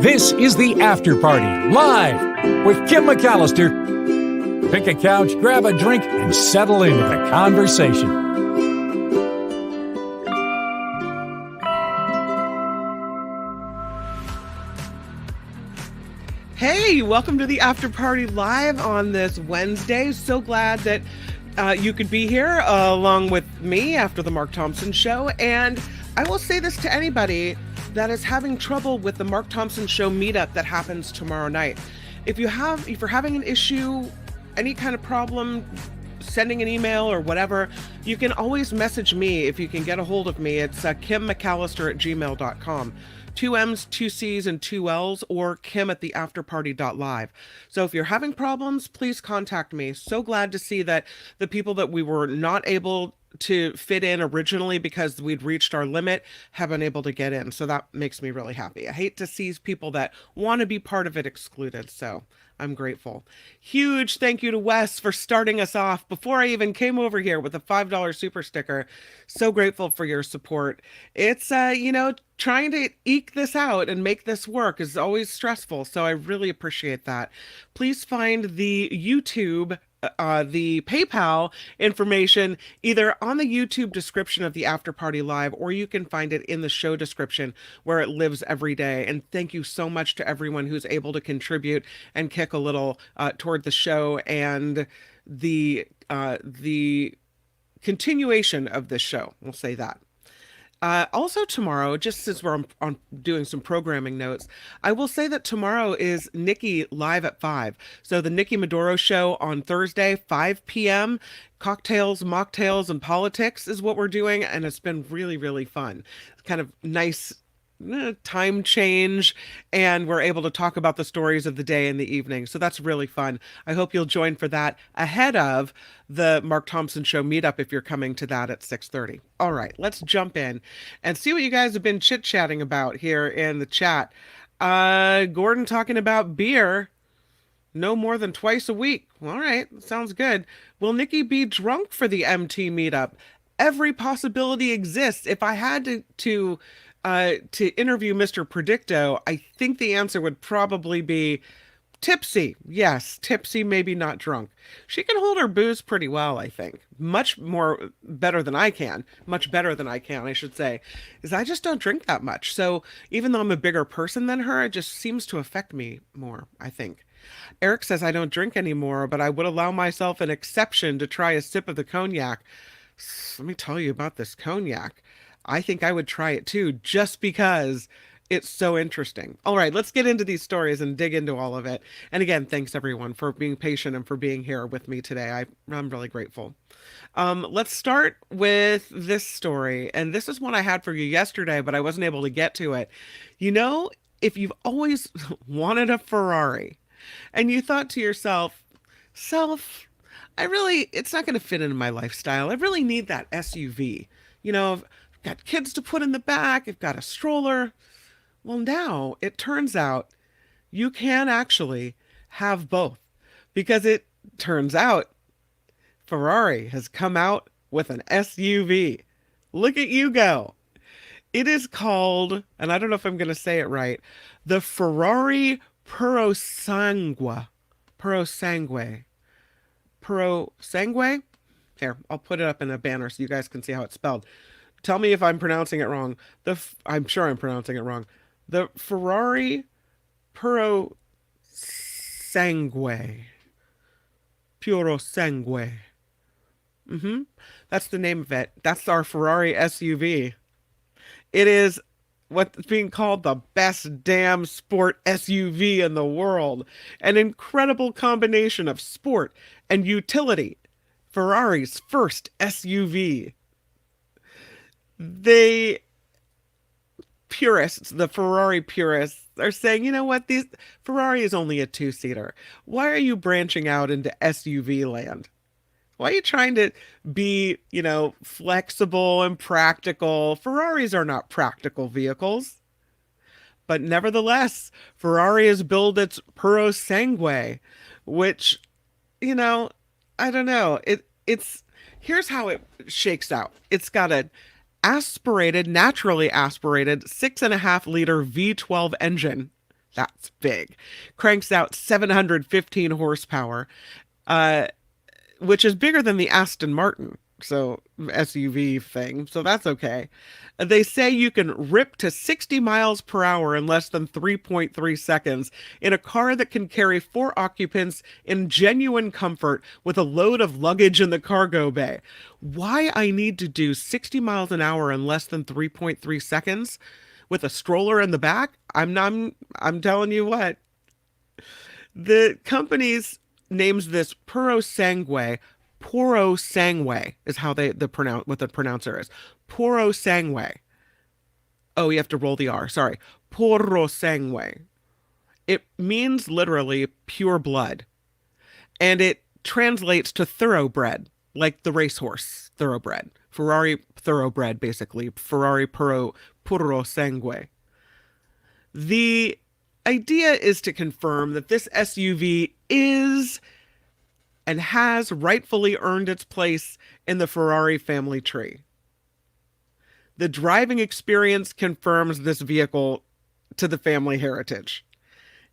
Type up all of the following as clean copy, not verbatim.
This is the After Party, live with Kim McAllister. Pick a couch, grab a drink, and settle into the conversation. Hey, welcome to the After Party live on this Wednesday. So glad that you could be here along with me after the Mark Thompson show. And I will say this to anybody that is having trouble with the Mark Thompson show meetup that happens tomorrow night. If you're having an issue, any kind of problem, sending an email or whatever, you can always message me if you can get a hold of me. It's kimmcallister@gmail.com. 2 M's, 2 C's, and 2 L's, or kim@theafterparty.live. So if you're having problems, please contact me. So glad to see that the people that we were not able to fit in originally because we'd reached our limit have been able to get in. So that makes me really happy. I hate to see people that want to be part of it excluded. So I'm grateful. Huge thank you to Wes for starting us off before I even came over here with a $5 super sticker. So grateful for your support. It's, trying to eke this out and make this work is always stressful. So I really appreciate that. Please find the YouTube the PayPal information either on the YouTube description of the After Party Live, or you can find it in the show description where it lives every day. And thank you so much to everyone who's able to contribute and kick a little toward the show and the continuation of this show. We'll say that. Also tomorrow, just as we're on doing some programming notes, I will say that tomorrow is Nikki live at 5. So the Nikki Maduro show on Thursday, 5 p.m. Cocktails, mocktails, and politics is what we're doing. And it's been really, really fun. Kind of nice time change, and we're able to talk about the stories of the day in the evening. So that's really fun. I hope you'll join for that ahead of the Mark Thompson show meetup if you're coming to that at 6:30. All right, let's jump in and see what you guys have been chit-chatting about here in the chat. Gordon talking about beer no more than twice a week. All right, sounds good. Will Nikki be drunk for the MT meetup? Every possibility exists. If I had to interview Mr. Predicto, I think the answer would probably be tipsy. Yes, tipsy, maybe not drunk. She can hold her booze pretty well, I think. Much better than I can, I should say, is I just don't drink that much. So even though I'm a bigger person than her, it just seems to affect me more, I think. Eric says I don't drink anymore, but I would allow myself an exception to try a sip of the cognac. Let me tell you about this cognac. I think I would try it too, just because it's so interesting. All right, let's get into these stories and dig into all of it. And again, thanks everyone for being patient and for being here with me today. I'm really grateful. Let's start with this story. And this is one I had for you yesterday, but I wasn't able to get to it. You know, if you've always wanted a Ferrari and you thought to yourself, it's not going to fit into my lifestyle. I really need that SUV. You know, I've got kids to put in the back. I've got a stroller. Well, now it turns out you can actually have both, because it turns out Ferrari has come out with an SUV. Look at you go. It is called, and I don't know if I'm going to say it right, the Ferrari Purosangue. Here, I'll put it up in a banner so you guys can see how it's spelled. Tell me if I'm pronouncing it wrong. I'm sure I'm pronouncing it wrong. The Ferrari Purosangue. That's the name of it. That's our Ferrari SUV. It is what's being called the best damn sport SUV in the world. An incredible combination of sport and utility. Ferrari's first SUV. The Ferrari purists are saying, you know what, Ferrari is only a 2-seater. Why are you branching out into SUV land? Why are you trying to be, flexible and practical? Ferraris are not practical vehicles. But nevertheless, Ferrari has built its Purosangue, which, I don't know. Here's how it shakes out. It's got a naturally aspirated 6.5 liter V12 engine That's big. Cranks out 715 horsepower, uh, which is bigger than the Aston Martin, so SUV thing. So that's okay. They say you can rip to 60 miles per hour in less than 3.3 seconds in a car that can carry four occupants in genuine comfort with a load of luggage in the cargo bay. Why I need to do 60 miles an hour in less than 3.3 seconds with a stroller in the back? I'm telling you what. The company's names this Puro Sangue. Puro Sangue is how the pronounce what the pronouncer is. Puro Sangue. Oh, you have to roll the R. Sorry. Puro Sangue. It means literally pure blood, and it translates to thoroughbred, like the racehorse thoroughbred. Ferrari thoroughbred, basically. Ferrari Puro Sangue. The idea is to confirm that this SUV is and has rightfully earned its place in the Ferrari family tree. The driving experience confirms this vehicle to the family heritage.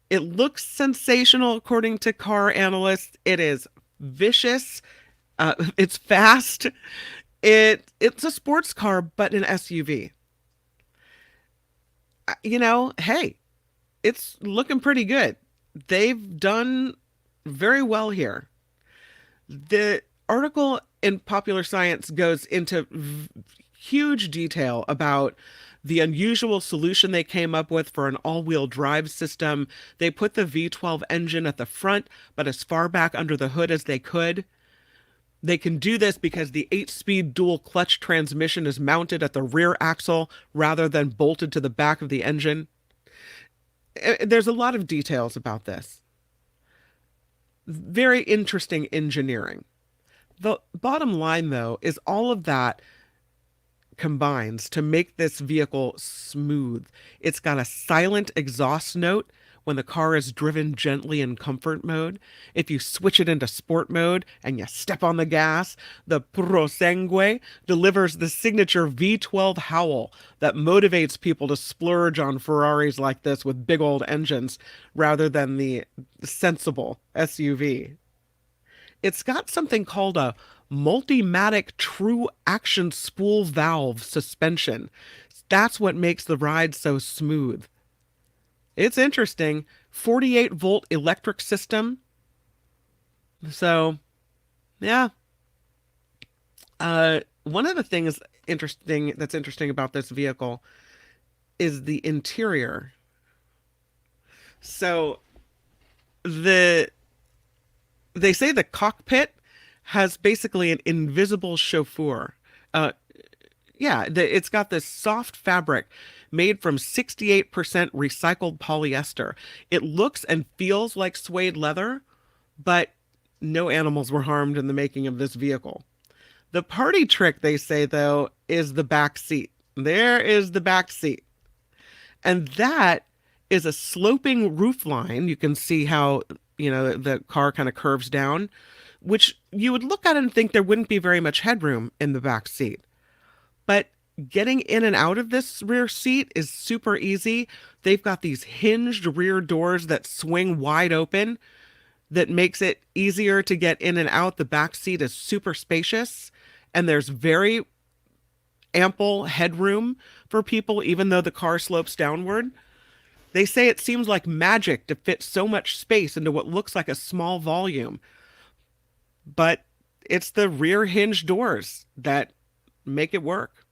It looks sensational according to car analysts. It is vicious. It's fast. It's a sports car, but an SUV. Hey, it's looking pretty good. They've done very well here. The article in Popular Science goes into huge detail about the unusual solution they came up with for an all-wheel drive system. They put the V12 engine at the front, but as far back under the hood as they could. They can do this because the 8-speed dual clutch transmission is mounted at the rear axle rather than bolted to the back of the engine. There's a lot of details about this. Very interesting engineering. The bottom line, though, is all of that combines to make this vehicle smooth. It's got a silent exhaust note when the car is driven gently in comfort mode. If you switch it into sport mode and you step on the gas, the Puro Sangue delivers the signature V12 howl that motivates people to splurge on Ferraris like this with big old engines rather than the sensible SUV. It's got something called a Multimatic True Action Spool Valve suspension. That's what makes the ride so smooth. It's interesting. 48-volt electric system. So, yeah. One of the things that's interesting about this vehicle is the interior. So, they say the cockpit has basically an invisible chauffeur. It's got this soft fabric made from 68% recycled polyester. It looks and feels like suede leather, but no animals were harmed in the making of this vehicle. The party trick, they say, though, is the back seat. There is the back seat. And that is a sloping roofline. You can see how, the car kind of curves down, which you would look at and think there wouldn't be very much headroom in the back seat. But getting in and out of this rear seat is super easy. They've got these hinged rear doors that swing wide open that makes it easier to get in and out. The back seat is super spacious, and there's very ample headroom for people, even though the car slopes downward. They say it seems like magic to fit so much space into what looks like a small volume. But it's the rear hinge doors that make it work.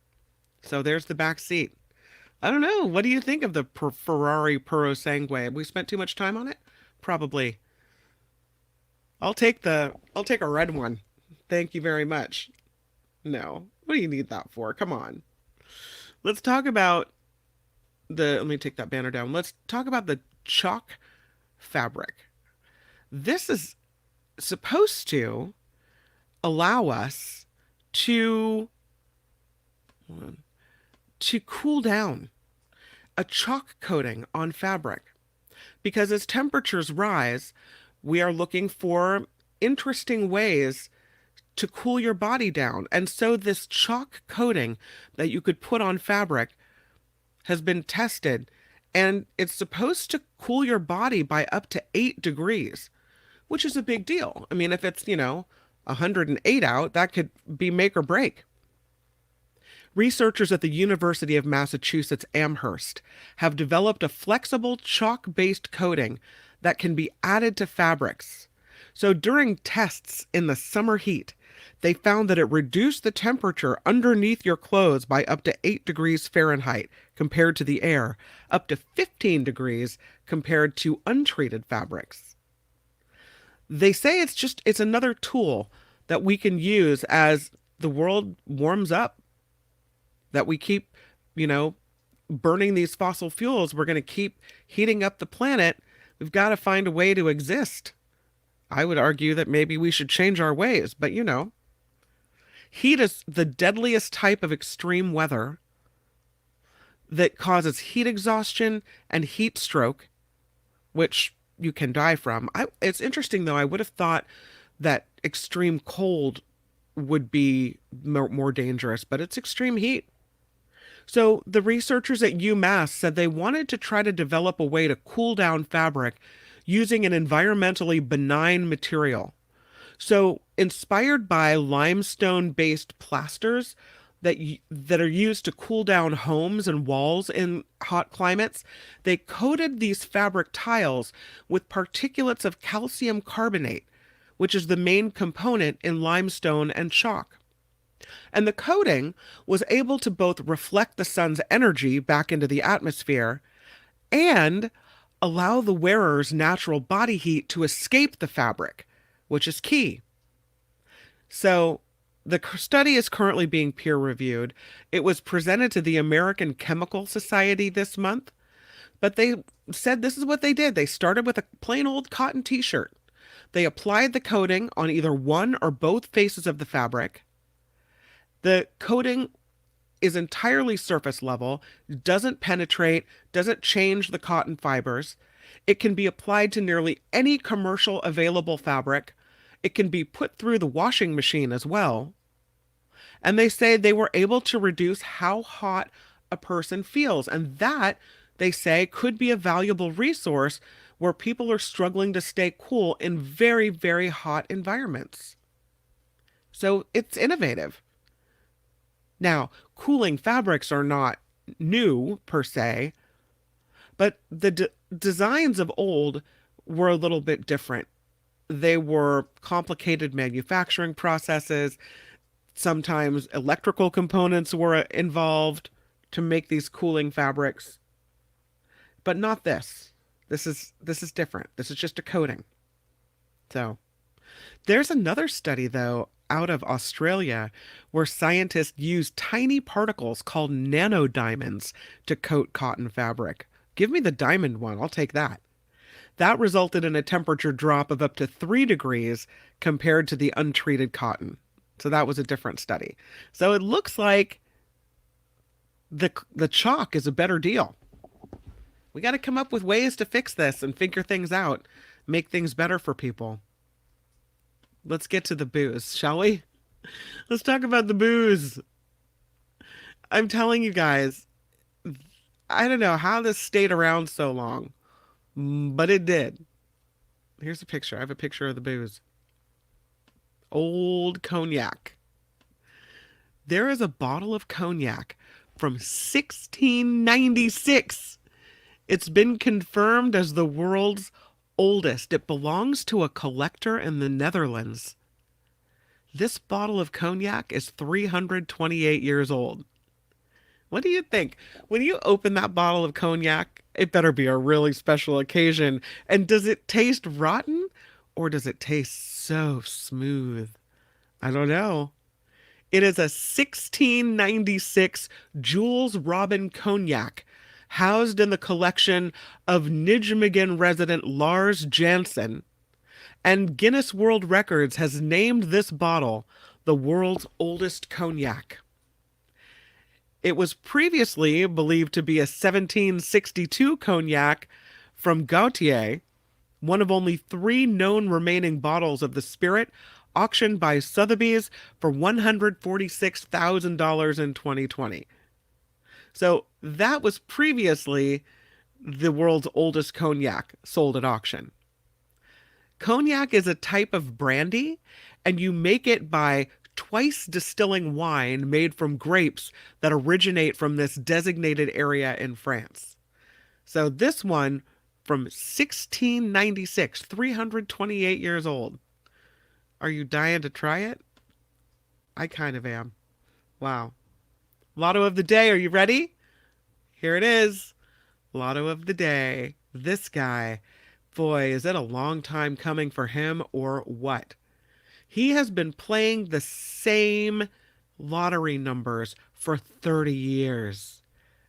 So there's the back seat. I don't know. What do you think of the Ferrari Puro Sangue? Have we spent too much time on it? Probably. I'll take a red one. Thank you very much. No. What do you need that for? Come on. Let's talk about let me take that banner down. Let's talk about the chalk fabric. This is supposed to allow us to cool down, a chalk coating on fabric. Because as temperatures rise, we are looking for interesting ways to cool your body down. And so this chalk coating that you could put on fabric has been tested And it's supposed to cool your body by up to 8 degrees, which is a big deal. I mean, if it's, 108 out, that could be make or break. Researchers at the University of Massachusetts Amherst have developed a flexible chalk-based coating that can be added to fabrics. So during tests in the summer heat, they found that it reduced the temperature underneath your clothes by up to 8 degrees Fahrenheit compared to the air, up to 15 degrees compared to untreated fabrics. They say it's another tool that we can use as the world warms up, that we keep, burning these fossil fuels. We're going to keep heating up the planet. We've got to find a way to exist. I would argue that maybe we should change our ways, but heat is the deadliest type of extreme weather that causes heat exhaustion and heat stroke, which you can die from. It's interesting, though. I would have thought that extreme cold would be more dangerous, but it's extreme heat. So the researchers at UMass said they wanted to try to develop a way to cool down fabric using an environmentally benign material. So inspired by limestone-based plasters that are used to cool down homes and walls in hot climates, they coated these fabric tiles with particulates of calcium carbonate, which is the main component in limestone and chalk. And the coating was able to both reflect the sun's energy back into the atmosphere and allow the wearer's natural body heat to escape the fabric, which is key. So the study is currently being peer reviewed. It was presented to the American Chemical Society this month, but they said this is what they did. They started with a plain old cotton t-shirt. They applied the coating on either one or both faces of the fabric. The coating is entirely surface level, doesn't penetrate, doesn't change the cotton fibers. It can be applied to nearly any commercial available fabric. It can be put through the washing machine as well. And they say they were able to reduce how hot a person feels. And that, they say, could be a valuable resource where people are struggling to stay cool in very, very hot environments. So it's innovative. Now, cooling fabrics are not new per se, but the designs of old were a little bit different. They were complicated manufacturing processes. Sometimes electrical components were involved to make these cooling fabrics, but not this. This is different. This is just a coating. So there's another study, though, out of Australia where scientists used tiny particles called nanodiamonds to coat cotton fabric. Give me the diamond one. I'll take that. That resulted in a temperature drop of up to 3 degrees compared to the untreated cotton. So that was a different study. So it looks like the chalk is a better deal. We got to come up with ways to fix this and figure things out, make things better for people. Let's get to the booze, shall we? Let's talk about the booze. I'm telling you guys, I don't know how this stayed around so long, but it did. Here's a picture. I have a picture of the booze. Old cognac. There is a bottle of cognac from 1696. It's been confirmed as the world's oldest. It belongs to a collector in the Netherlands. This bottle of cognac is 328 years old. What do you think? When you open that bottle of cognac, it better be a really special occasion. And does it taste rotten or does it taste so smooth? I don't know. It is a 1696 Jules Robin cognac housed in the collection of Nijmegen resident Lars Jansen, and Guinness World Records has named this bottle the world's oldest cognac. It was previously believed to be a 1762 cognac from Gautier, one of only 3 known remaining bottles of the spirit auctioned by Sotheby's for $146,000 in 2020. So that was previously the world's oldest cognac sold at auction. Cognac is a type of brandy, and you make it by twice distilling wine made from grapes that originate from this designated area in France. So this one from 1696, 328 years old. Are you dying to try it? I kind of am. Wow. Lotto of the day, are you ready? Here it is. Lotto of the day. This guy. Boy, is it a long time coming for him or what? He has been playing the same lottery numbers for 30 years.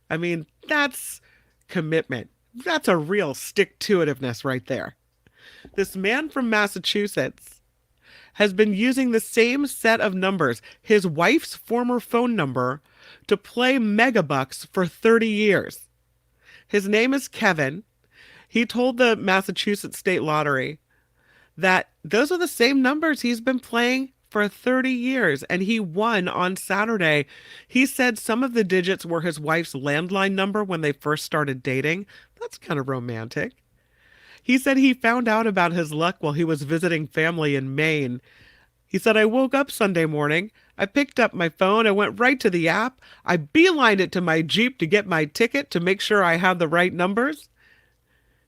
I mean, that's commitment. That's a real stick-to-itiveness right there. This man from Massachusetts has been using the same set of numbers, his wife's former phone number, to play megabucks for 30 years. His name is Kevin. He told the Massachusetts State Lottery that those are the same numbers he's been playing for 30 years, and he won on Saturday. He said some of the digits were his wife's landline number when they first started dating. That's kind of romantic. He said he found out about his luck while he was visiting family in Maine. He said, I woke up Sunday morning, I picked up my phone, I went right to the app, I beelined it to my Jeep to get my ticket to make sure I had the right numbers.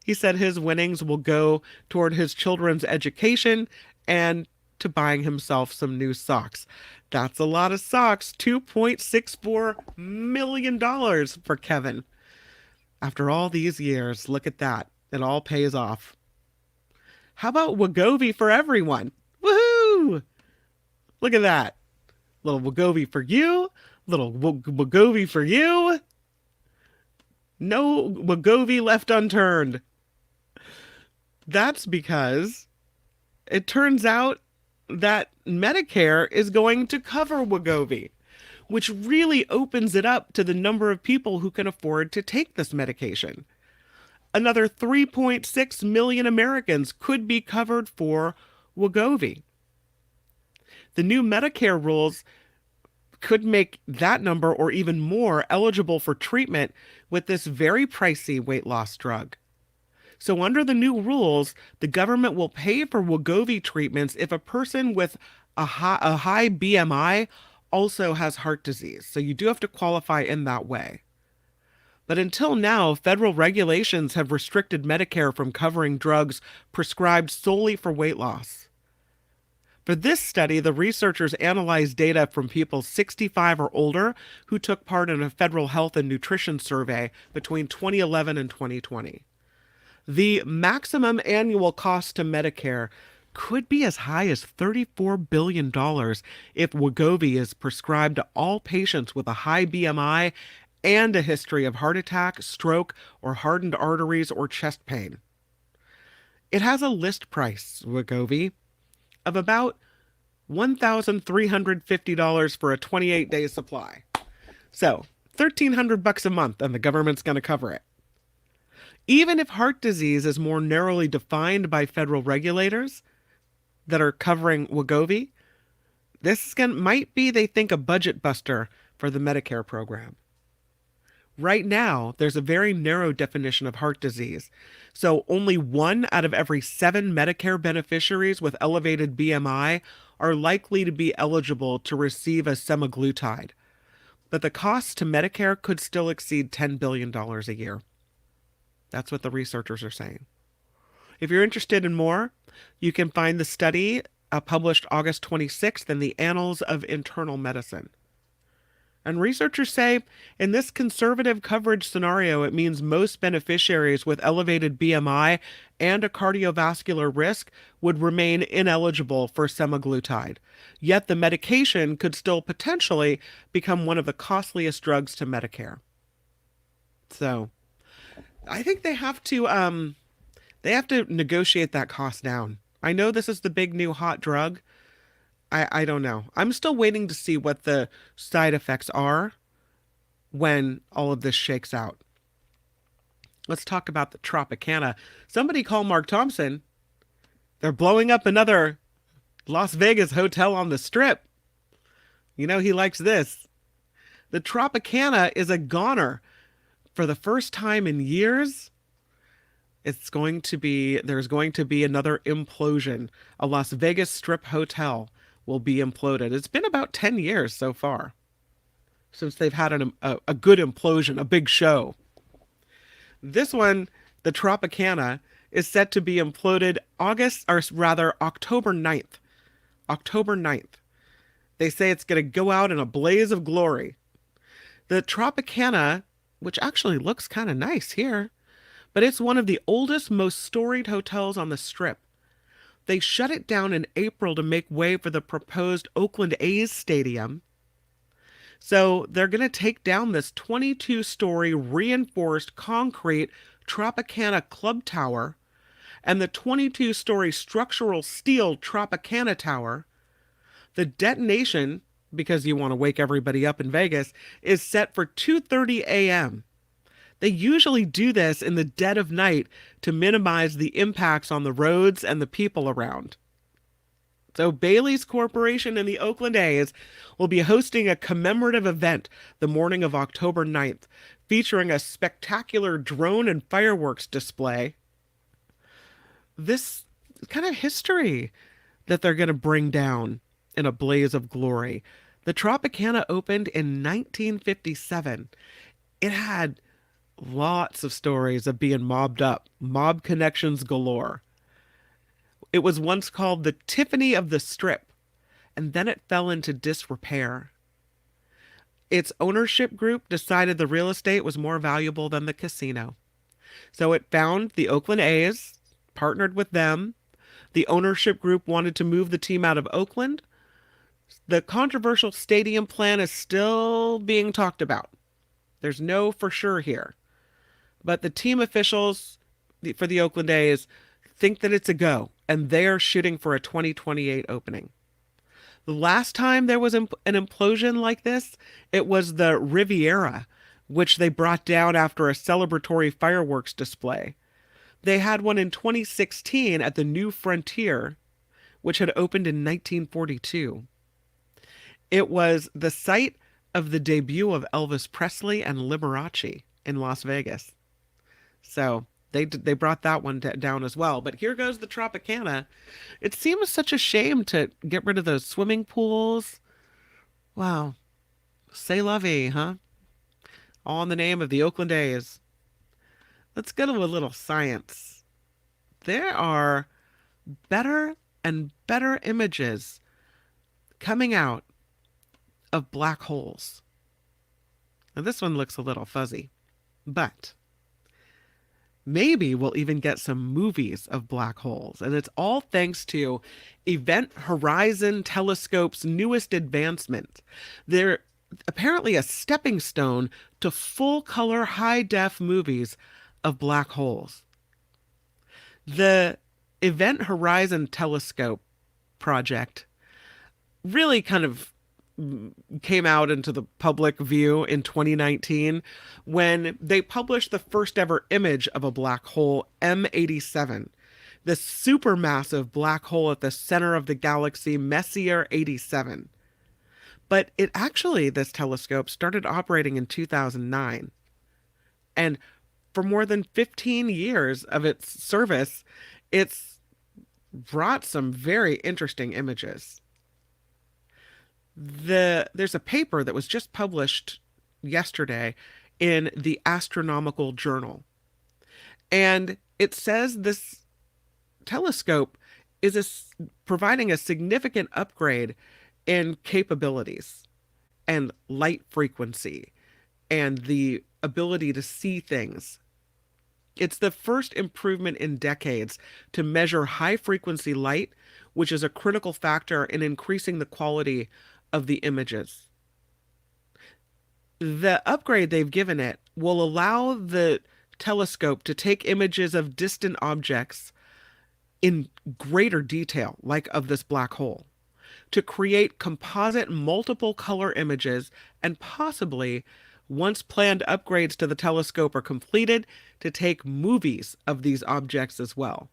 He said his winnings will go toward his children's education and to buying himself some new socks. That's a lot of socks. $2.64 million for Kevin. After all these years, look at that. It all pays off. How about Wegovy for everyone? Woohoo! Look at that. Little Wegovy for you. Little Wegovy for you. No Wegovy left unturned. That's because it turns out that Medicare is going to cover Wegovy, which really opens it up to the number of people who can afford to take this medication. Another 3.6 million Americans could be covered for Wegovy. The new Medicare rules could make that number or even more eligible for treatment with this very pricey weight loss drug. So under the new rules, the government will pay for Wegovy treatments if a person with a high BMI also has heart disease. So you do have to qualify in that way. But until now, federal regulations have restricted Medicare from covering drugs prescribed solely for weight loss. For this study, the researchers analyzed data from people 65 or older who took part in a federal health and nutrition survey between 2011 and 2020. The maximum annual cost to Medicare could be as high as $34 billion if Wegovy is prescribed to all patients with a high BMI and a history of heart attack, stroke, or hardened arteries or chest pain. It has a list price, Wegovy, of about $1,350 for a 28-day supply. So, $1,300 a month, and the government's going to cover it. Even if heart disease is more narrowly defined by federal regulators that are covering Wegovy, this might be, they think, a budget buster for the Medicare program. Right now, there's a very narrow definition of heart disease. So only 1 out of every 7 Medicare beneficiaries with elevated BMI are likely to be eligible to receive a semaglutide. But the cost to Medicare could still exceed $10 billion a year. That's what the researchers are saying. If you're interested in more, you can find the study published August 26th in the Annals of Internal Medicine. And researchers say in this conservative coverage scenario, it means most beneficiaries with elevated BMI and a cardiovascular risk would remain ineligible for semaglutide. Yet the medication could still potentially become one of the costliest drugs to Medicare. So I think they have to negotiate that cost down. I know this is the big new hot drug. I don't know. I'm still waiting to see what the side effects are when all of this shakes out. Let's talk about the Tropicana. Somebody call Mark Thompson. They're blowing up another Las Vegas hotel on the Strip. You know he likes this. The Tropicana is a goner. For the first time in years, there's going to be another implosion. A Las Vegas Strip hotel will be imploded. It's been about 10 years so far since they've had a good implosion, a big show. This one, the Tropicana, is set to be imploded October 9th. October 9th. They say it's going to go out in a blaze of glory. The Tropicana, which actually looks kind of nice here, but it's one of the oldest, most storied hotels on the Strip. They shut it down in April to make way for the proposed Oakland A's stadium. So they're going to take down this 22-story reinforced concrete Tropicana Club Tower and the 22-story structural steel Tropicana Tower. The detonation, because you want to wake everybody up in Vegas, is set for 2:30 a.m. They usually do this in the dead of night to minimize the impacts on the roads and the people around. So Bally's Corporation and the Oakland A's will be hosting a commemorative event the morning of October 9th, featuring a spectacular drone and fireworks display. This kind of history that they're going to bring down in a blaze of glory. The Tropicana opened in 1957. It had lots of stories of being mobbed up, mob connections galore. It was once called the Tiffany of the Strip, and then it fell into disrepair. Its ownership group decided the real estate was more valuable than the casino. So it found the Oakland A's, partnered with them. The ownership group wanted to move the team out of Oakland. The controversial stadium plan is still being talked about. There's no for sure here. But the team officials for the Oakland A's think that it's a go, and they're shooting for a 2028 opening. The last time there was an implosion like this, it was the Riviera, which they brought down after a celebratory fireworks display. They had one in 2016 at the New Frontier, which had opened in 1942. It was the site of the debut of Elvis Presley and Liberace in Las Vegas. So they brought that one down as well. But here goes the Tropicana. It seems such a shame to get rid of those swimming pools. Wow. C'est la vie, huh? All in the name of the Oakland A's. Let's go to a little science. There are better and better images coming out of black holes. Now this one looks a little fuzzy, but maybe we'll even get some movies of black holes. And it's all thanks to Event Horizon Telescope's newest advancement. They're apparently a stepping stone to full-color, high-def movies of black holes. The Event Horizon Telescope project really kind of came out into the public view in 2019 when they published the first ever image of a black hole, M87, the supermassive black hole at the center of the galaxy Messier 87. But this telescope started operating in 2009. And for more than 15 years of its service, it's brought some very interesting images. There's a paper that was just published yesterday in the Astronomical Journal. And it says this telescope is providing a significant upgrade in capabilities and light frequency and the ability to see things. It's the first improvement in decades to measure high frequency light, which is a critical factor in increasing the quality of the images. The upgrade they've given it will allow the telescope to take images of distant objects in greater detail, like of this black hole, to create composite multiple color images, and possibly, once planned upgrades to the telescope are completed, to take movies of these objects as well.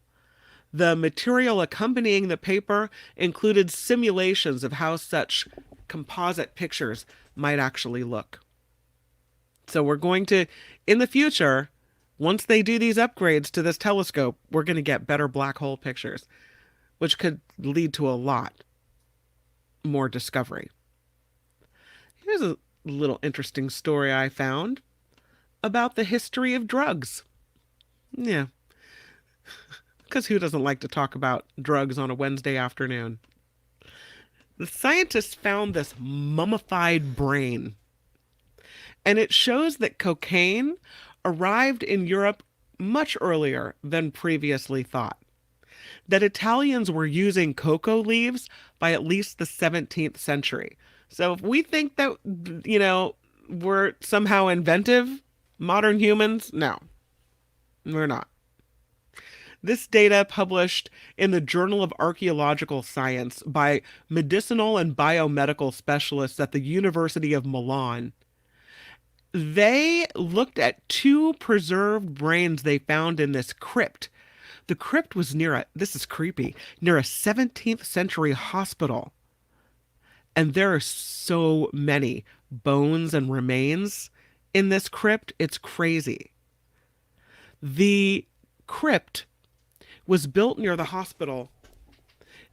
The material accompanying the paper included simulations of how such composite pictures might actually look. So we're going to, in the future, once they do these upgrades to this telescope, we're going to get better black hole pictures, which could lead to a lot more discovery. Here's a little interesting story I found about the history of drugs. Yeah, because who doesn't like to talk about drugs on a Wednesday afternoon? The scientists found this mummified brain, and it shows that cocaine arrived in Europe much earlier than previously thought. That Italians were using cocoa leaves by at least the 17th century. So if we think that, we're somehow inventive, modern humans, no, we're not. This data published in the Journal of Archaeological Science by medicinal and biomedical specialists at the University of Milan. They looked at two preserved brains they found in this crypt. The crypt was this is creepy, near a 17th century hospital. And there are so many bones and remains in this crypt, it's crazy. The crypt was built near the hospital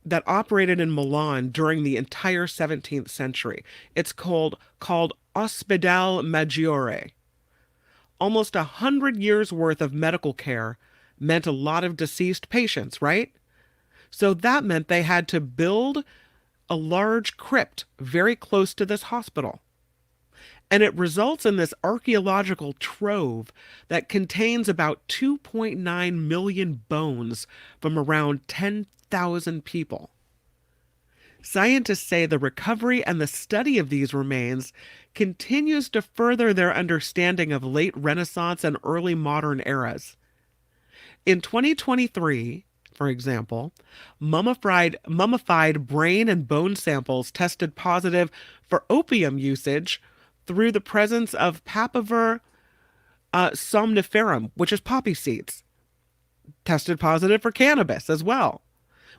that operated in Milan during the entire 17th century. It's called Ospedale Maggiore. Almost 100 years worth of medical care meant a lot of deceased patients, right? So that meant they had to build a large crypt very close to this hospital. And it results in this archaeological trove that contains about 2.9 million bones from around 10,000 people. Scientists say the recovery and the study of these remains continues to further their understanding of late Renaissance and early modern eras. In 2023, for example, mummified brain and bone samples tested positive for opium usage through the presence of Papaver somniferum, which is poppy seeds. Tested positive for cannabis as well,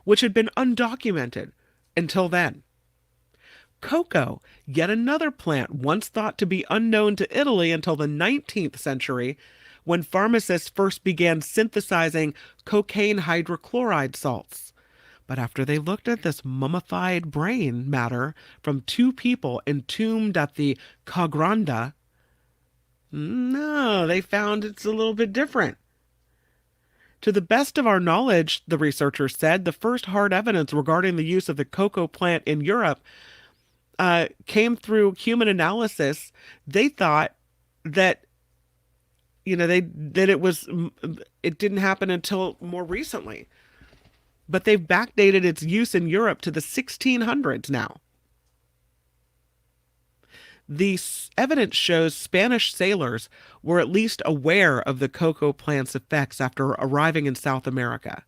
which had been undocumented until then. Cocoa, yet another plant once thought to be unknown to Italy until the 19th century, when pharmacists first began synthesizing cocaine hydrochloride salts. But after they looked at this mummified brain matter from two people entombed at the Cognac, no, they found it's a little bit different. To the best of our knowledge, the researchers said, the first hard evidence regarding the use of the cocoa plant in Europe came through human analysis. They thought that it didn't happen until more recently. But they've backdated its use in Europe to the 1600s now. The evidence shows Spanish sailors were at least aware of the cocoa plant's effects after arriving in South America.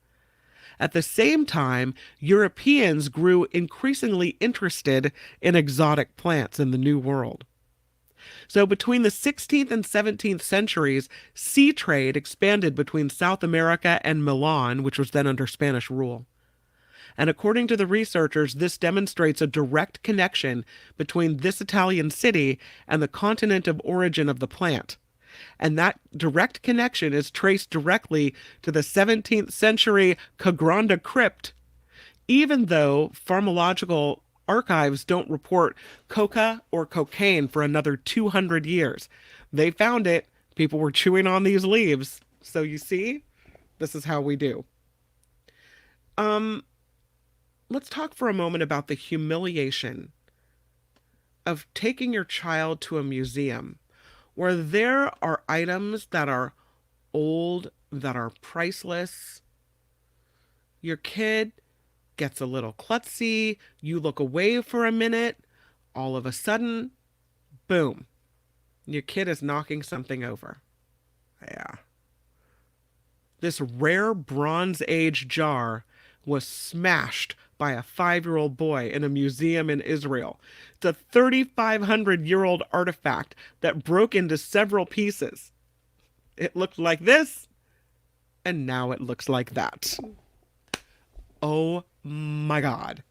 At the same time, Europeans grew increasingly interested in exotic plants in the New World. So between the 16th and 17th centuries, sea trade expanded between South America and Milan, which was then under Spanish rule. And according to the researchers, this demonstrates a direct connection between this Italian city and the continent of origin of the plant. And that direct connection is traced directly to the 17th century Cognac crypt, even though pharmacological archives don't report coca or cocaine for another 200 years. They found it. People were chewing on these leaves. So you see, this is how we do. Let's talk for a moment about the humiliation of taking your child to a museum where there are items that are old, that are priceless. Your kid gets a little klutzy, you look away for a minute, all of a sudden, boom, your kid is knocking something over. Yeah. This rare Bronze Age jar was smashed by a 5-year-old boy in a museum in Israel. It's a 3,500-year-old artifact that broke into several pieces. It looked like this, and now it looks like that. Oh my God.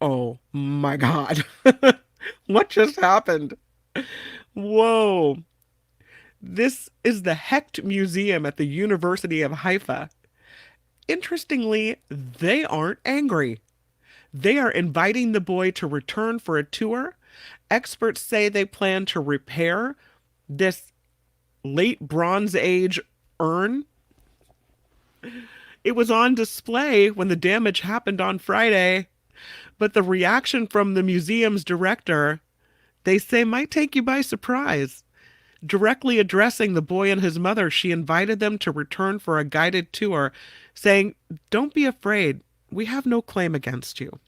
Oh my God. What just happened? Whoa. This is the Hecht Museum at the University of Haifa. Interestingly, they aren't angry. They are inviting the boy to return for a tour. Experts say they plan to repair this late Bronze Age urn. It was on display when the damage happened on Friday, but the reaction from the museum's director, they say, might take you by surprise. Directly addressing the boy and his mother, she invited them to return for a guided tour, saying, "Don't be afraid. We have no claim against you."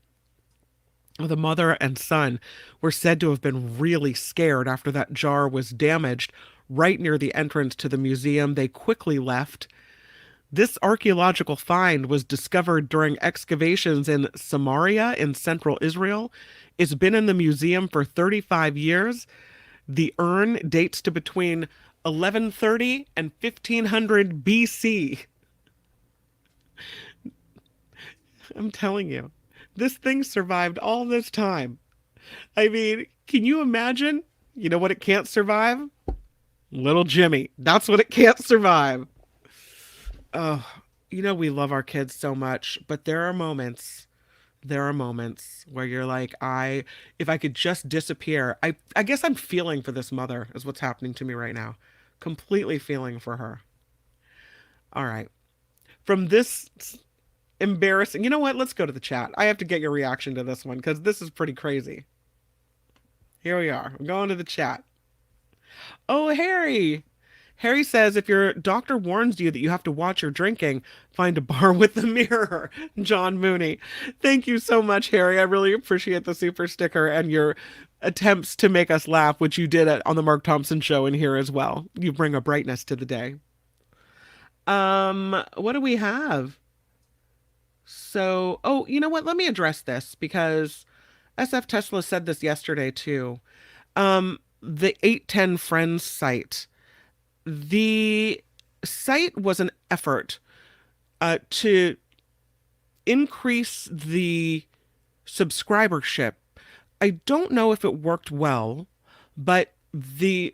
The mother and son were said to have been really scared after that jar was damaged right near the entrance to the museum. They quickly left. This archaeological find was discovered during excavations in Samaria in central Israel. It's been in the museum for 35 years. The urn dates to between 1130 and 1500 BC. I'm telling you, this thing survived all this time. I mean, can you imagine? You know what it can't survive? Little Jimmy. That's what it can't survive. Oh, we love our kids so much, but there are moments where you're like, if I could just disappear. I guess I'm feeling for this mother is what's happening to me right now. Completely feeling for her. All right. From this embarrassing, you know what? Let's go to the chat. I have to get your reaction to this one because this is pretty crazy. Here we are. I'm going to the chat. Oh, Harry. Harry says, if your doctor warns you that you have to watch your drinking, find a bar with a mirror. John Mooney. Thank you so much, Harry. I really appreciate the super sticker and your attempts to make us laugh, which you did on the Mark Thompson show in here as well. You bring a brightness to the day. What do we have? So, oh, you know what? Let me address this because SF Tesla said this yesterday too. The 810 Friends site. The site was an effort to increase the subscribership. I don't know if it worked well, but that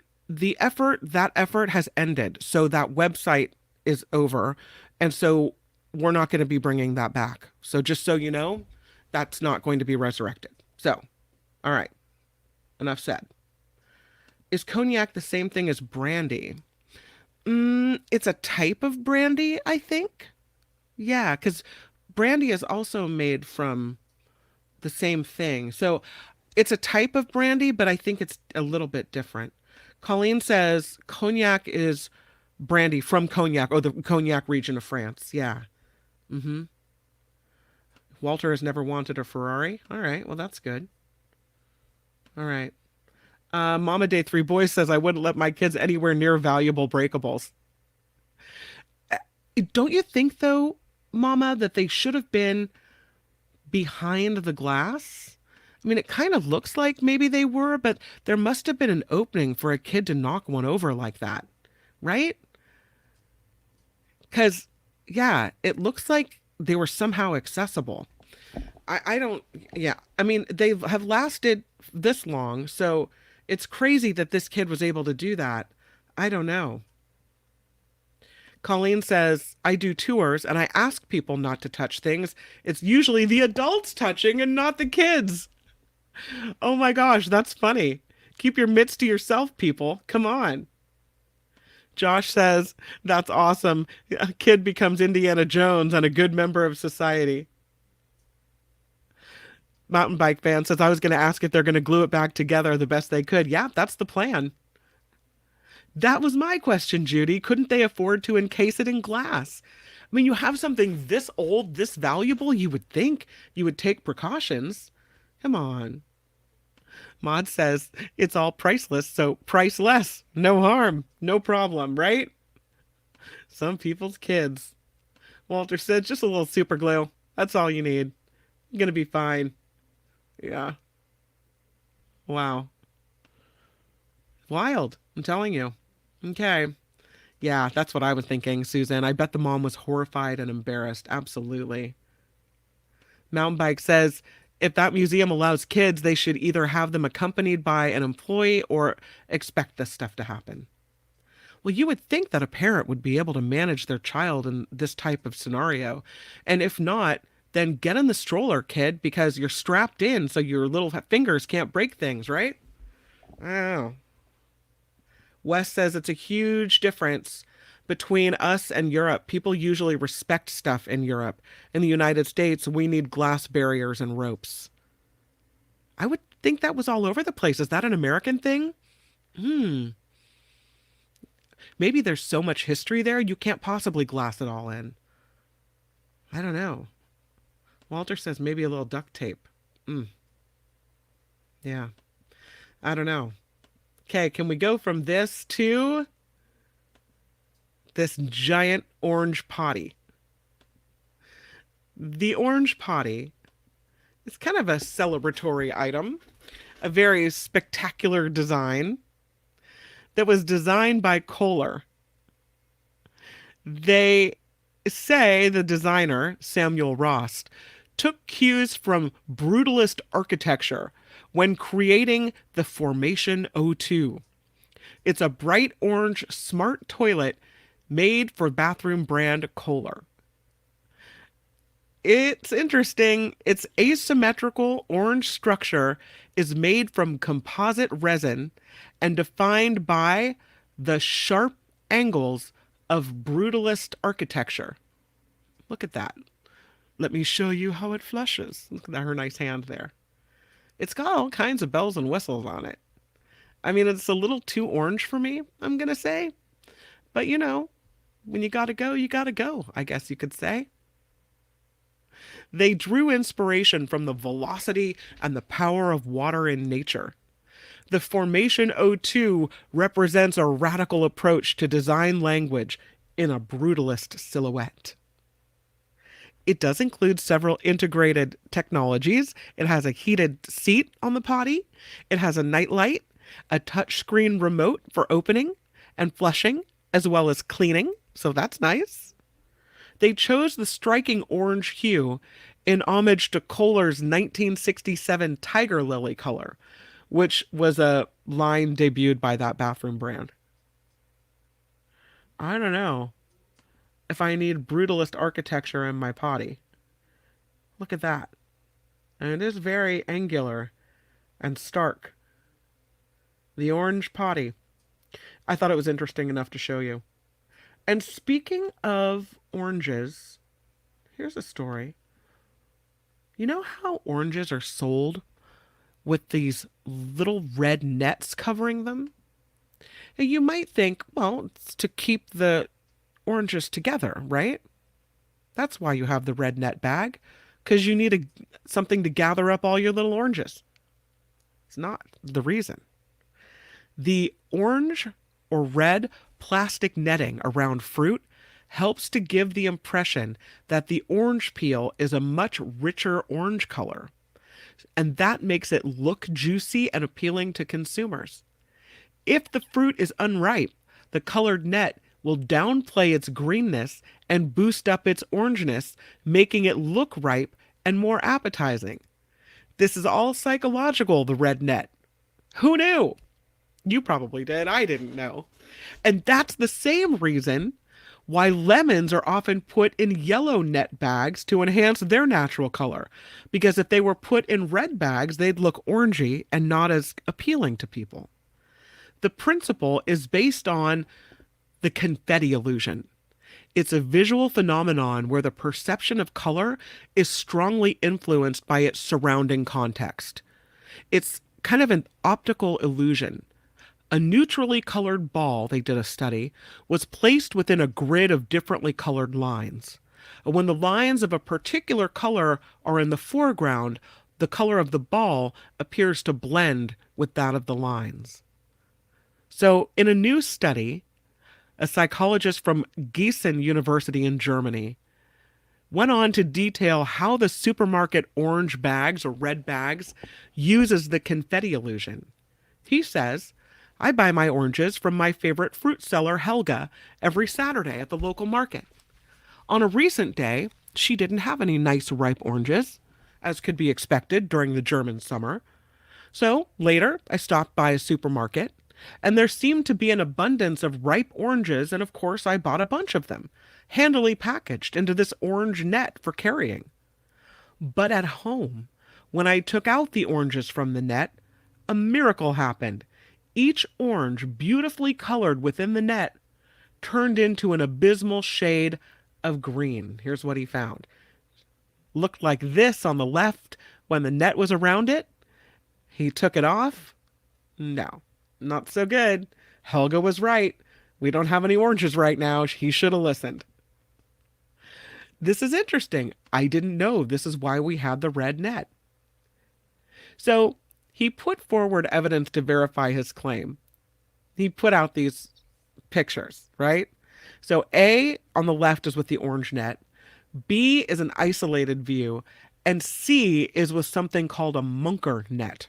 effort has ended. So that website is over, and so we're not going to be bringing that back. So just so you know, that's not going to be resurrected. So, all right, enough said. Is cognac the same thing as brandy? It's a type of brandy, I think. Yeah, because brandy is also made from the same thing. So it's a type of brandy, but I think it's a little bit different. Colleen says cognac is brandy from Cognac, or the Cognac region of France. Yeah. Mm-hmm. Walter has never wanted a Ferrari. All right, well, that's good. All right. Mama Day 3 Boys says, I wouldn't let my kids anywhere near valuable breakables. Don't you think, though, Mama, that they should have been behind the glass? I mean, it kind of looks like maybe they were, but there must have been an opening for a kid to knock one over like that, right? Because, yeah, it looks like they were somehow accessible. I don't, yeah. I mean, they have lasted this long, so it's crazy that this kid was able to do that. I don't know. Colleen says, I do tours and I ask people not to touch things. It's usually the adults touching and not the kids. Oh my gosh, that's funny. Keep your mitts to yourself, people. Come on. Josh says, that's awesome. A kid becomes Indiana Jones and a good member of society. Mountain Bike Fan says, I was going to ask if they're going to glue it back together the best they could. Yeah, that's the plan. That was my question, Judy. Couldn't they afford to encase it in glass? I mean, you have something this old, this valuable, you would think you would take precautions. Come on. Maud says, it's all priceless, so priceless. No harm, no problem, right? Some people's kids. Walter said, just a little super glue. That's all you need. You're going to be fine. Yeah. Wow. Wild. I'm telling you. Okay. Yeah, that's what I was thinking, Susan. I bet the mom was horrified and embarrassed. Absolutely. Mountain Bike says, If that museum allows kids, they should either have them accompanied by an employee or expect this stuff to happen. Well, you would think that a parent would be able to manage their child in this type of scenario. And if not, then get in the stroller, kid, because you're strapped in so your little fingers can't break things, right? Oh. Wes says it's a huge difference between us and Europe. People usually respect stuff in Europe. In the United States, we need glass barriers and ropes. I would think that was all over the place. Is that an American thing? Hmm. Maybe there's so much history there, you can't possibly glass it all in. I don't know. Walter says maybe a little duct tape. Yeah. I don't know. Okay, can we go from this to this giant orange potty? The orange potty is kind of a celebratory item, a very spectacular design that was designed by Kohler. They say the designer, Samuel Rost, took cues from brutalist architecture when creating the Formation O2. It's a bright orange smart toilet made for bathroom brand Kohler. It's interesting. Its asymmetrical orange structure is made from composite resin and defined by the sharp angles of brutalist architecture. Look at that. Let me show you how it flushes. Look at her nice hand there. It's got all kinds of bells and whistles on it. I mean, it's a little too orange for me, I'm going to say. But you know, when you gotta go, I guess you could say. They drew inspiration from the velocity and the power of water in nature. The Formation O2 represents a radical approach to design language in a brutalist silhouette. It does include several integrated technologies. It has a heated seat on the potty. It has a nightlight, a touchscreen remote for opening and flushing, as well as cleaning. So that's nice. They chose the striking orange hue in homage to Kohler's 1967 Tiger Lily color, which was a line debuted by that bathroom brand. I don't know if I need brutalist architecture in my potty. Look at that. And it is very angular and stark. The orange potty. I thought it was interesting enough to show you. And speaking of oranges, here's a story. You know how oranges are sold with these little red nets covering them? And you might think, well, it's to keep the oranges together, right? That's why you have the red net bag, because you need something to gather up all your little oranges. It's not the reason. The orange or red plastic netting around fruit helps to give the impression that the orange peel is a much richer orange color, and that makes it look juicy and appealing to consumers. If the fruit is unripe, the colored net will downplay its greenness and boost up its orangeness, making it look ripe and more appetizing. This is all psychological, the red net. Who knew? You probably did. I didn't know. And that's the same reason why lemons are often put in yellow net bags to enhance their natural color. Because if they were put in red bags, they'd look orangey and not as appealing to people. The principle is based on the confetti illusion. It's a visual phenomenon where the perception of color is strongly influenced by its surrounding context. It's kind of an optical illusion. A neutrally colored ball, they did a study, was placed within a grid of differently colored lines. When the lines of a particular color are in the foreground, the color of the ball appears to blend with that of the lines. So, in a new study, a psychologist from Gießen University in Germany went on to detail how the supermarket orange bags or red bags uses the confetti illusion. He says, I buy my oranges from my favorite fruit seller, Helga, every Saturday at the local market. On a recent day, she didn't have any nice ripe oranges. as could be expected during the German summer. So later, I stopped by a supermarket, and there seemed to be an abundance of ripe oranges, and of course, I bought a bunch of them, handily packaged into this orange net for carrying. But at home, when I took out the oranges from the net, a miracle happened. Each orange, beautifully colored within the net, turned into an abysmal shade of green. Here's what he found. Looked like this on the left when the net was around it. He took it off. No, not so good. Helga was right. We don't have any oranges right now. He should have listened. This is interesting. I didn't know this is why we had the red net. So he put forward evidence to verify his claim. He put out these pictures, right? So A on the left is with the orange net. B is an isolated view. And C is with something called a Munker net.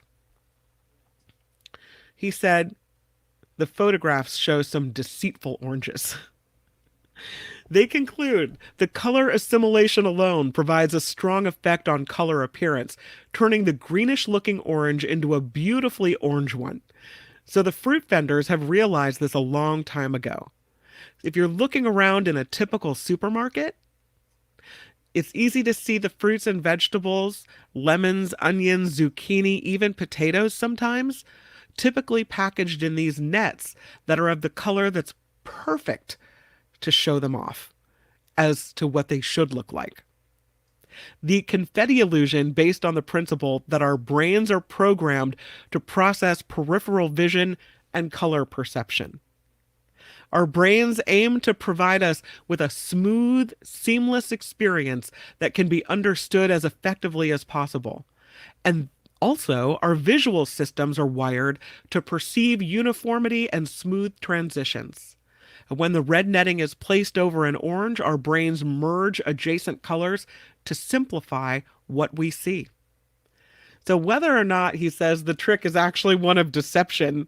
He said the photographs show some deceitful oranges. They conclude the color assimilation alone provides a strong effect on color appearance, turning the greenish-looking orange into a beautifully orange one. So the fruit vendors have realized this a long time ago. If you're looking around in a typical supermarket, it's easy to see the fruits and vegetables, lemons, onions, zucchini, even potatoes sometimes, typically packaged in these nets that are of the color that's perfect to show them off as to what they should look like. The confetti illusion, based on the principle that our brains are programmed to process peripheral vision and color perception. Our brains aim to provide us with a smooth, seamless experience that can be understood as effectively as possible. And also, our visual systems are wired to perceive uniformity and smooth transitions. When the red netting is placed over an orange, our brains merge adjacent colors to simplify what we see. So whether or not he says the trick is actually one of deception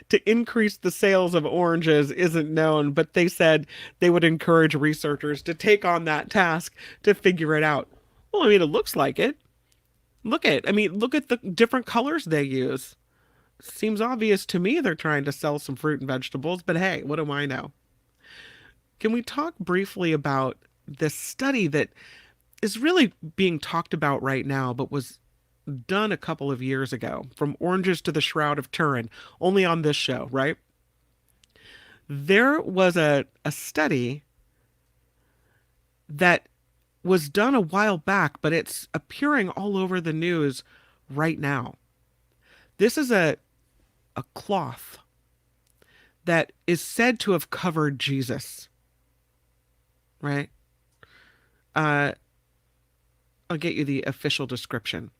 to increase the sales of oranges isn't known, but they said they would encourage researchers to take on that task to figure it out. Well, I mean, it looks like it. Look at the different colors they use. Seems obvious to me they're trying to sell some fruit and vegetables, but hey, what do I know? Can we talk briefly about this study that is really being talked about right now, but was done a couple of years ago, from oranges to the Shroud of Turin, only on this show, right? There was a study that was done a while back, but it's appearing all over the news right now. This is a cloth that is said to have covered Jesus, right? I'll get you the official description.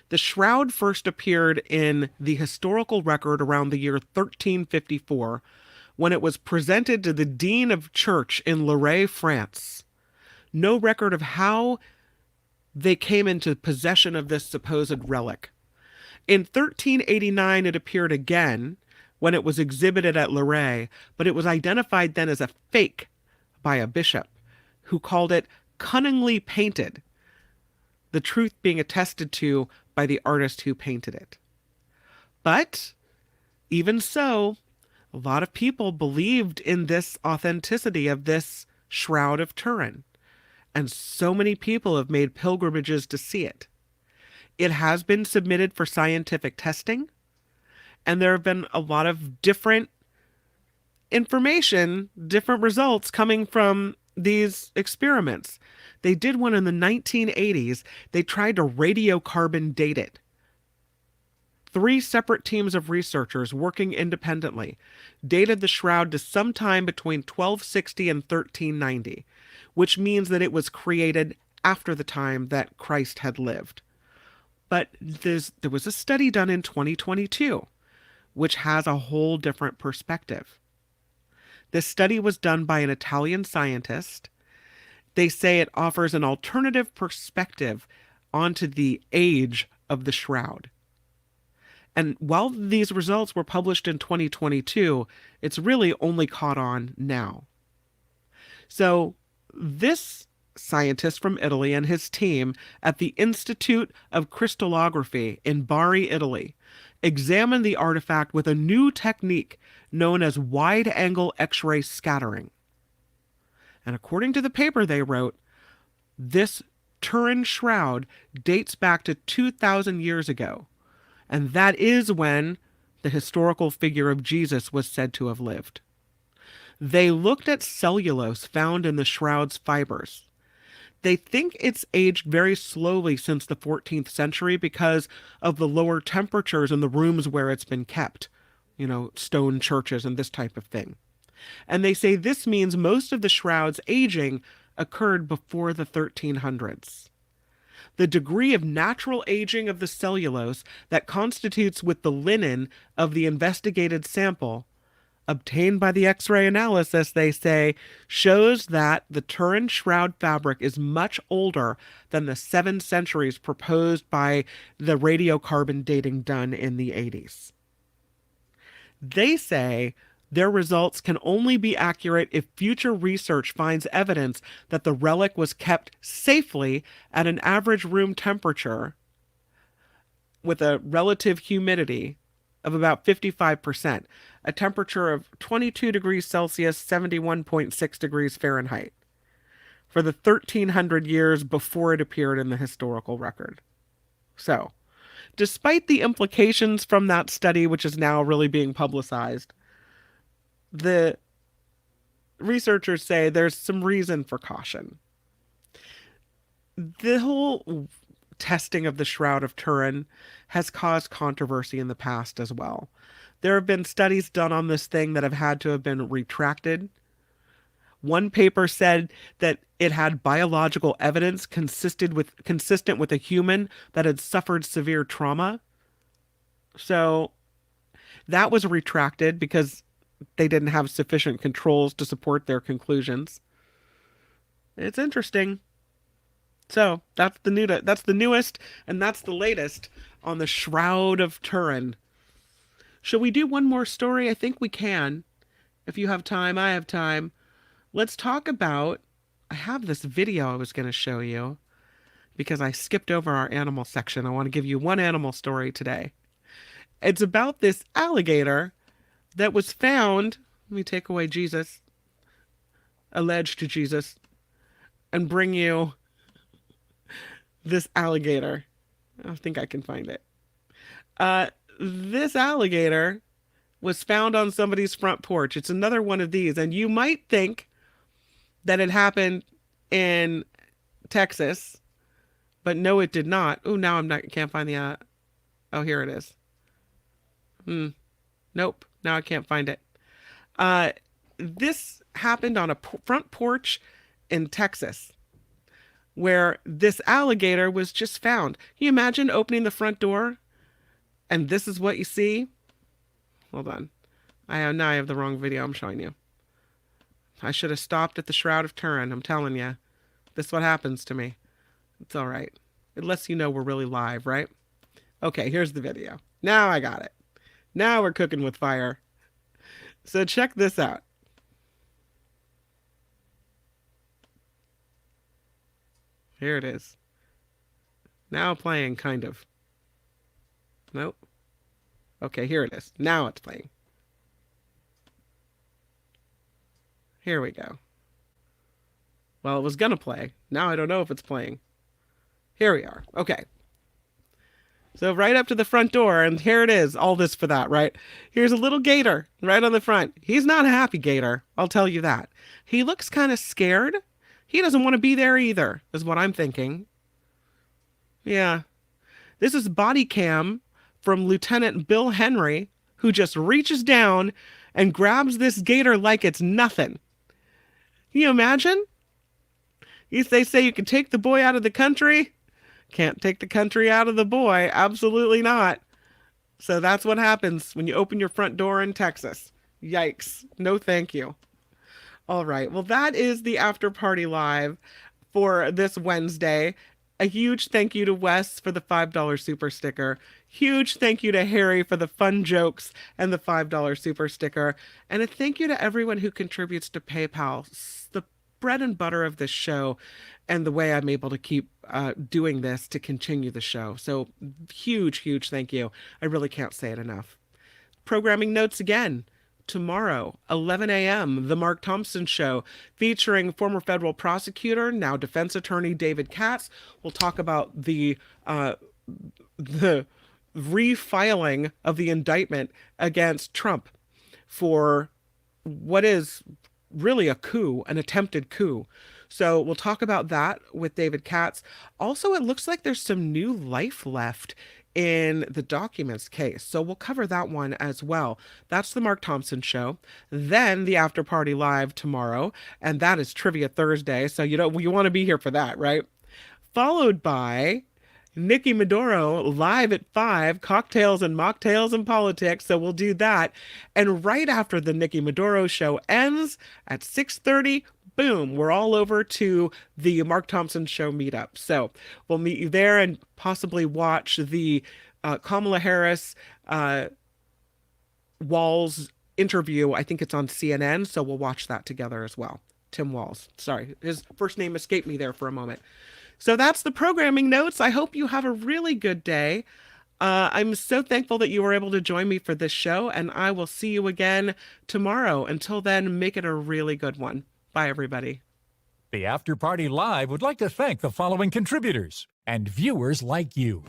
The shroud first appeared in the historical record around the year 1354, when it was presented to the Dean of Church in Loret, France. No record of how they came into possession of this supposed relic. In 1389, it appeared again when it was exhibited at Loret, but it was identified then as a fake by a bishop, who called it cunningly painted, the truth being attested to by the artist who painted it. But even so, a lot of people believed in this authenticity of this Shroud of Turin, and so many people have made pilgrimages to see it. It has been submitted for scientific testing, and there have been a lot of different information, different results coming from these experiments. They did one in the 1980s. They tried to radiocarbon date it. 3 separate teams of researchers working independently dated the shroud to sometime between 1260 and 1390, which means that it was created after the time that Christ had lived. But there was a study done in 2022, which has a whole different perspective. This study was done by an Italian scientist. They say it offers an alternative perspective onto the age of the shroud. And while these results were published in 2022, it's really only caught on now. So this scientist from Italy and his team at the Institute of Crystallography in Bari, Italy, examined the artifact with a new technique known as wide-angle X-ray scattering. And according to the paper they wrote, this Turin shroud dates back to 2,000 years ago, and that is when the historical figure of Jesus was said to have lived. They looked at cellulose found in the shroud's fibers. They think it's aged very slowly since the 14th century because of the lower temperatures in the rooms where it's been kept, stone churches and this type of thing. And they say this means most of the shroud's aging occurred before the 1300s. The degree of natural aging of the cellulose that constitutes with the linen of the investigated sample obtained by the X-ray analysis, they say, shows that the Turin shroud fabric is much older than the 7 centuries proposed by the radiocarbon dating done in the 80s. They say their results can only be accurate if future research finds evidence that the relic was kept safely at an average room temperature with a relative humidity of about 55%, a temperature of 22 degrees Celsius, 71.6 degrees Fahrenheit, for the 1300 years before it appeared in the historical record. So, despite the implications from that study, which is now really being publicized, the researchers say there's some reason for caution. The whole testing of the Shroud of Turin has caused controversy in the past as well. There have been studies done on this thing that have had to have been retracted. One paper said that it had biological evidence consistent with a human that had suffered severe trauma. So that was retracted because they didn't have sufficient controls to support their conclusions. It's interesting. So that's the newest, and that's the latest on the Shroud of Turin. Shall we do one more story? I think we can. If you have time, I have time. Let's talk about, I have this video I was going to show you because I skipped over our animal section. I want to give you one animal story today. It's about this alligator that was found. Let me take away Jesus, alleged to Jesus, and bring you this alligator. I think I can find it. This alligator was found on somebody's front porch. It's another one of these, and you might think that it happened in Texas, but no, it did not. Oh, now can't find the. Oh, here it is. Nope. Now I can't find it. This happened on a front porch in Texas, where this alligator was just found. Can you imagine opening the front door and this is what you see? Hold on. Now I have the wrong video I'm showing you. I should have stopped at the Shroud of Turin. I'm telling you. This is what happens to me. It's all right. It lets you know we're really live, right? Okay, here's the video. Now I got it. Now we're cooking with fire. So check this out. Here it is. Now playing, kind of. Nope. Okay, here it is. Now it's playing. Here we go. Well, it was gonna play. Now I don't know if it's playing. Here we are. Okay. So right up to the front door, and here it is. All this for that, right? Here's a little gator right on the front. He's not a happy gator, I'll tell you that. He looks kind of scared. He doesn't want to be there either, is what I'm thinking. Yeah. This is body cam from Lieutenant Bill Henry, who just reaches down and grabs this gator like it's nothing. Can you imagine? They say you can take the boy out of the country. Can't take the country out of the boy. Absolutely not. So that's what happens when you open your front door in Texas. Yikes. No thank you. All right. Well, that is the After Party Live for this Wednesday. A huge thank you to Wes for the $5 super sticker. Huge thank you to Harry for the fun jokes and the $5 super sticker. And a thank you to everyone who contributes to PayPal. The bread and butter of this show. and the way I'm able to keep doing this to continue the show. So huge, huge thank you. I really can't say it enough. Programming notes again. Tomorrow, 11 a.m., The Mark Thompson Show, featuring former federal prosecutor, now defense attorney David Katz. We'll talk about the refiling of the indictment against Trump for what is really a coup, an attempted coup. So we'll talk about that with David Katz. Also, it looks like there's some new life left in the documents case. So we'll cover that one as well. That's the Mark Thompson Show. Then the After Party Live tomorrow, and that is Trivia Thursday. So you want to be here for that, right? Followed by Nikki Maduro live at 5, cocktails and mocktails and politics. So we'll do that. And right after the Nikki Maduro show ends at 6:30, boom, we're all over to the Mark Thompson Show meetup. So we'll meet you there and possibly watch the Kamala Harris Walz interview. I think it's on CNN. So we'll watch that together as well. Tim Walz. Sorry, his first name escaped me there for a moment. So that's the programming notes. I hope you have a really good day. I'm so thankful that you were able to join me for this show, and I will see you again tomorrow. Until then, make it a really good one. Bye, everybody. The After Party Live would like to thank the following contributors and viewers like you.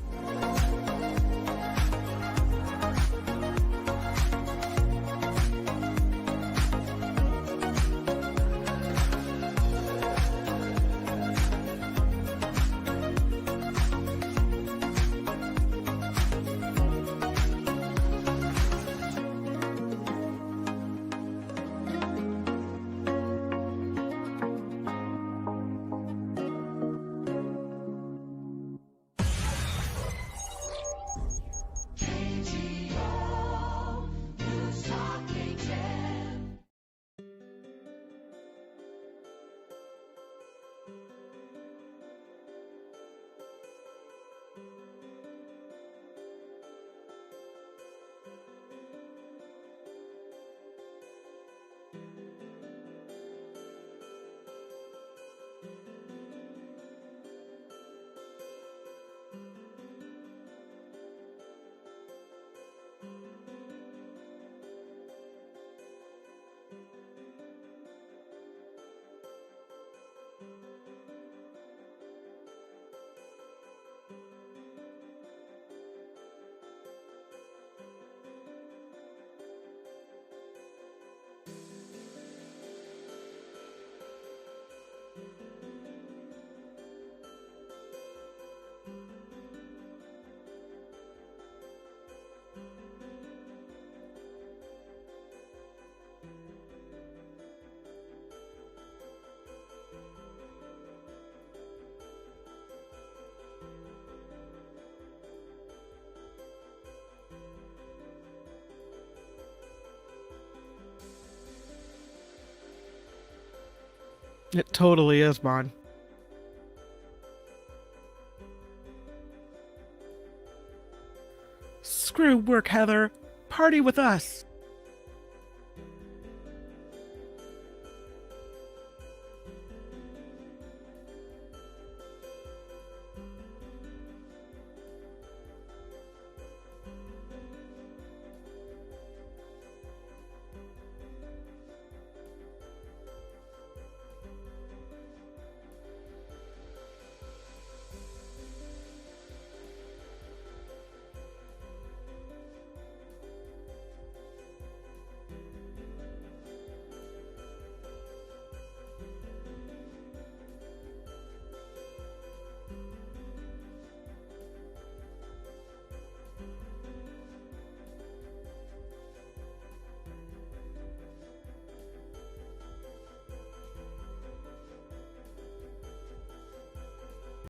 It totally is, Bon. Screw work, Heather. Party with us.